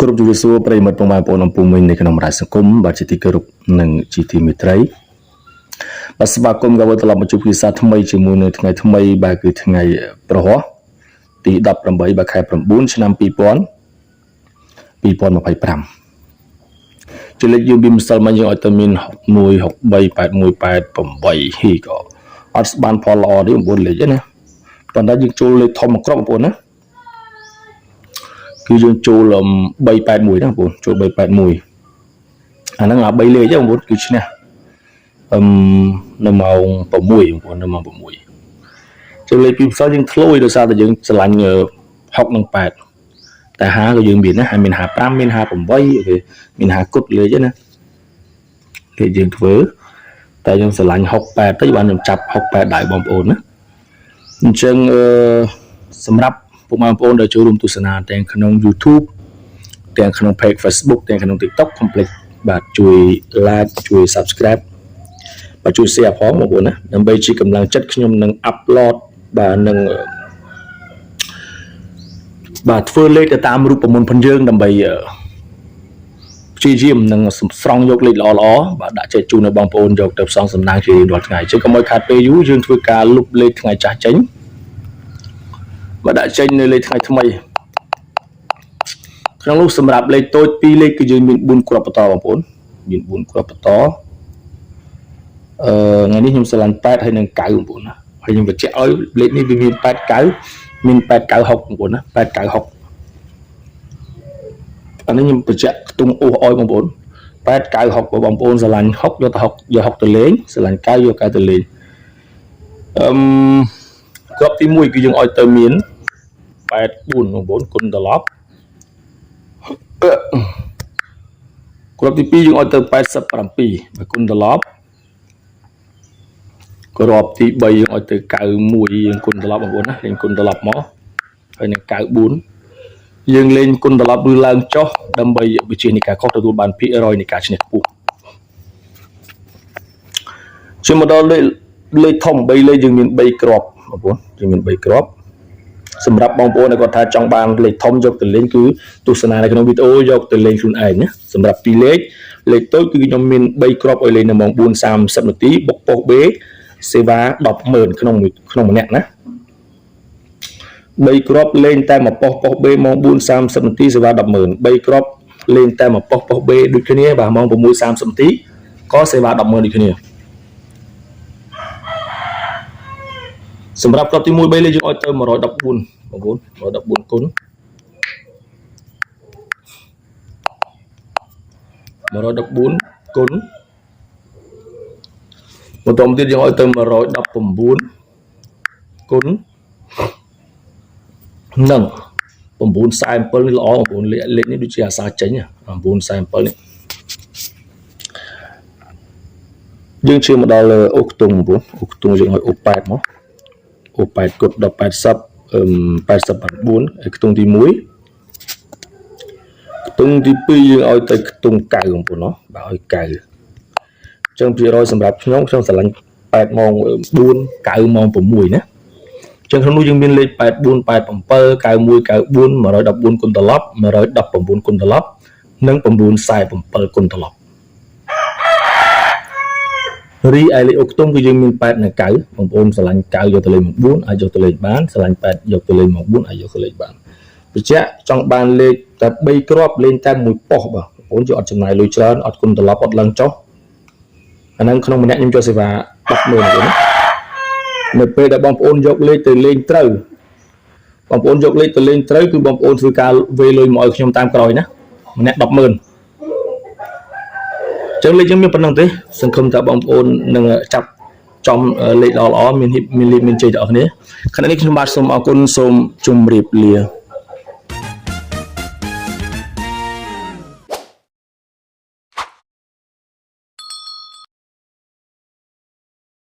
គ្រប់ជំរាបសួរប្រិយមិត្តបងប្អូនអំពុងវិញនៅក្នុងរ៉ាសង្គមបាទជាទីគោរពនិងជាទីមេត្រីបាទស្វាគមន៍ក៏វិលត្រឡប់មកជួបភាសាថ្មីជាមួយនៅថ្ងៃថ្មីបាទគឺថ្ងៃប្រហោះទី18បាទខែ9ឆ្នាំ2025ជាលេខយើងពីម្សិលមិញយើងឲ្យទៅមាន1638188ហ៊ីក៏អត់បានផលល្អទេ9លេខទេណាប៉ុន្តែយើងចូលលេខធំមកគ្រប់បងប្អូនណាគឺយើងចូល381ណាបងប្អូនចូល381អាហ្នឹង3លេខទេបងប្អូនគឺឈ្នះនៅម៉ោង6បងប្អូននៅម៉ោង6ចូលលេខពីម្សិលយើងធ្លុយដោយសារតែយើងឆ្លាញ់6និង8តែ5ក៏យើងមានណាហើយមាន55មាន58អូខេមាន50គុតលេខណាលេខយើងធ្វើតែយើងឆ្លាញ់68ទៅបានខ្ញុំចាប់68ដៃបងប្អូនណាអញ្ចឹងសម្រាប់ពុកម៉ែបងប្អូនដែលចូលរួមទស្សនាទាំងក្នុង YouTube ទាំងក្នុង Page Facebook ទាំងក្នុង TikTok Complex បាទជួយ Like ជួយ Subscribe បាទជួយ Share ផងបងប្អូនណាដើម្បីជាកម្លាំងចិត្តខ្ញុំនឹង Upload បាទនឹងបាទធ្វើលេខទៅតាមរូបមន្តផងយើងដើម្បីព្យាយាមនឹងស្រង់យកលេខល្អៗបាទដាក់ចែកជូនដល់បងប្អូនយកទៅផ្សងសំណាងជារៀងរាល់ថ្ងៃអញ្ចឹងកុំឲ្យខាតពេលយូរយើងធ្វើការលុបលេខថ្ងៃចាស់ចេញបាទដាក់ចេញនៅលេខថ្ងៃថ្មីក្នុងនោះសម្រាប់លេខតូច2លេខគឺយើងមាន4គ្រាប់បន្តបងប្អូនមាន4គ្រាប់បន្តថ្ងៃនេះខ្ញុំស្រឡាញ់8ហើយនឹង9បងប្អូនណាហើយខ្ញុំបញ្ជាក់ឲ្យលេខនេះវាមាន8 9មាន8 9 6បងប្អូនណា8 9 6អានេះខ្ញុំបញ្ជាក់ខ្ទង់អូសអោយបងប្អូន8 9 6បងប្អូនស្រឡាញ់6យកទៅ6យក6ទៅលេងស្រឡាញ់9យក9ទៅលេងគ្រាប់ទី1គឺយើងឲ្យទៅមាន84បងប្អូនគុណត្រឡប់គ្រាប់ទី2យើងឲ្យទៅ87បើគុណត្រឡប់គ្រាប់ទី3យើងឲ្យទៅ91យើងគុណត្រឡប់បងប្អូនណាលេងគុណត្រឡប់មកហើយនឹង94យើងលេងគុណត្រឡប់ឬឡើងចុះដើម្បីវិជានៃការខុសទទួលបានភាគរយនៃការឈ្នះខ្ពស់ជាមកដល់លេខធំ3លេខយើងមាន3គ្រាប់បងប្អូនយើងមាន3គ្រាប់សម្រាប់បងប្អូនដែលគាត់ថាចង់បានលេខធំយកទៅលេងគឺទស្សនានៅក្នុងវីដេអូយកទៅលេងខ្លួនឯងណាសម្រាប់2លេខតូចគឺខ្ញុំមាន3គ្រាប់ឲ្យលេងនៅម៉ោង 4:30 នាទីបុកប៉ុស B សេវា 100000 ក្នុងម្នាក់ណា3គ្រាប់លេងតែមួយប៉ុស B ម៉ោង 4:30 នាទីសេវា 100000 3គ្រាប់លេងតែមួយប៉ុស B ដូចគ្នាបាទម៉ោង 6:30 នាទីក៏សេវា 100000 ដូចគ្នាសម្រាប់គ្រាប់ទី1 3លេខយើងឲ្យទៅ114បងប្អូន114គុណ114គុណបន្តមកទៀតយើងឲ្យទៅ119គុណនឹង947នេះល្អបងប្អូនលេខនេះដូចជាអាសាចេញ947នេះយើងឈានមកដល់អូខ្ទង់បងប្អូនអូខ្ទង់យើងឲ្យអូ8មកអូ8គុតដល់80 89ហើយខ្ទង់ទី1ខ្ទង់ទី2យើងឲ្យទៅខ្ទង់9បងប្អូនបាទឲ្យ9អញ្ចឹងភាគរយសម្រាប់ខ្ញុំស្រឡាញ់8ម៉ោង4 9ម៉ោង6ណាអញ្ចឹងក្នុងនោះយើងមានលេខ84 87 91 94 114គុណត្រឡប់119គុណត្រឡប់និង947គុណត្រឡប់រីឯលេខអូខ្ទង់គឺយើងមាន8និង9បងប្អូនស្រឡាញ់9យកទៅលេខមក4អាចយកទៅលេខបានស្រឡាញ់8យកទៅលេខមក4អាចយកទៅលេខបានបញ្ជាក់ចង់បានលេខតែ3គ្រាប់លេងតែមួយប៉ុសបាទបងប្អូនយកអត់ចំណាយលុយច្រើនអត់គុណត្រឡប់អត់ឡើងចុះអាហ្នឹងក្នុងម្នាក់ខ្ញុំចូលសេវា 100000 បងប្អូននៅពេលដែលបងប្អូនយកលេខទៅលេងត្រូវបងប្អូនយកលេខទៅលេងត្រូវគឺបងប្អូនធ្វើការវេលុយមកឲ្យខ្ញុំតាមក្រោយណាម្នាក់ 100000ចឹងលេខយើងមានប៉ុណ្្នឹងទេសង្ឃឹមថាបងប្អូននឹងចាប់ចំលេខល្អៗមានជ័យទាំងអស់គ្នាខណៈនេះខ្ញុំបាទសូមអរគុណសូមជម្រាបលា